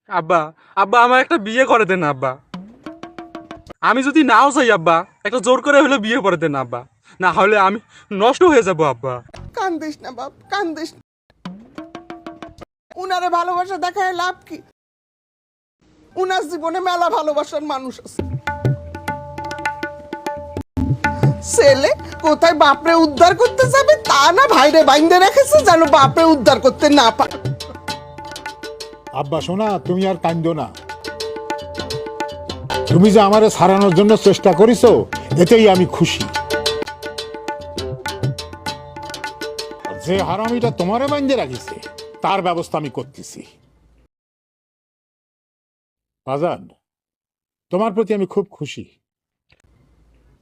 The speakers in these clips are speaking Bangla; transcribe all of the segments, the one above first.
আব্বা, আব্বা আমার একটা বিয়ে করে দেন আব্বা। আমি যদি নাও চাই আব্বা, একটা জোর করে হলে বিয়ে করে দেন আব্বা, না হলে আমি নষ্ট হয়ে যাব আব্বা। কান্দিস না বাপ, কান্দিস না। উনারে ভালোবাসা দেখায় লাভ কি? উনার জীবনে মেলা ভালোবাসার মানুষ আছে। ছেলে কোথায় বাপরে উদ্ধার করতে যাবে তা না, ভাইরে বাইন্দে রেখেছে যেন বাপরে উদ্ধার করতে না পারে। আব্বা শোনা, তুমি আর কান্দো না। তুমি যে আমারে সারানোর জন্য চেষ্টা করিছো, এতেই আমি খুশি। যে হারামিটা তোমারে বাইন্দে রাখিছে তার ব্যবস্থা আমি করতেছি। বাজান, তোমার প্রতি আমি খুব খুশি।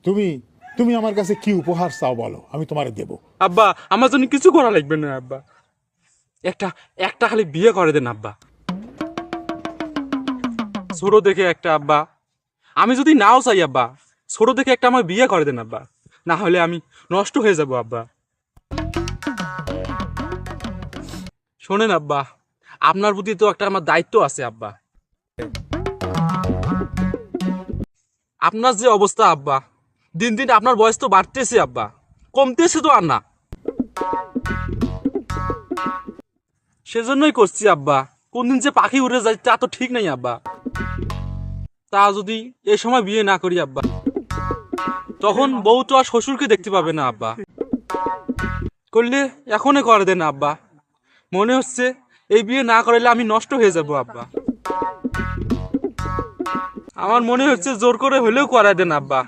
তুমি তুমি আমার কাছে কি উপহার চাও বলো, আমি তোমারে দেব। আব্বা আমার জন্য কিছু করা লাগবে না আব্বা, একটা একটা খালি বিয়ে করে দেন আব্বা, ছোট দেখে একটা আব্বা। আমি যদি নাও চাই আব্বা, ছোট দেখে একটা আমার বিয়ে করে দেন আব্বা, না হলে আমি নষ্ট হয়ে যাব আব্বা। শোনেন আব্বা, আপনার প্রতি তো একটা আমার দায়িত্ব আছে আব্বা। আপনার যে অবস্থা আব্বা, দিন দিন আপনার বয়স তো বাড়তেছে আব্বা, কমতেছে তো আর না। সেজন্যই করছি আব্বা, কোন দিন যে পাখি উড়ে যায় তা তো ঠিক নাই আব্বা। তা যদি এ সময় বিয়ে না করি আব্বা, তখন বউ তো আর শ্বশুরকে দেখতে পাবে না আব্বা। করলে এখনই করে দেন আব্বা, মনে হচ্ছে এই বিয়ে না করলে আমি নষ্ট হয়ে যাব আব্বা। আমার মনে হচ্ছে জোর করে হলেও করায় দেন আব্বা।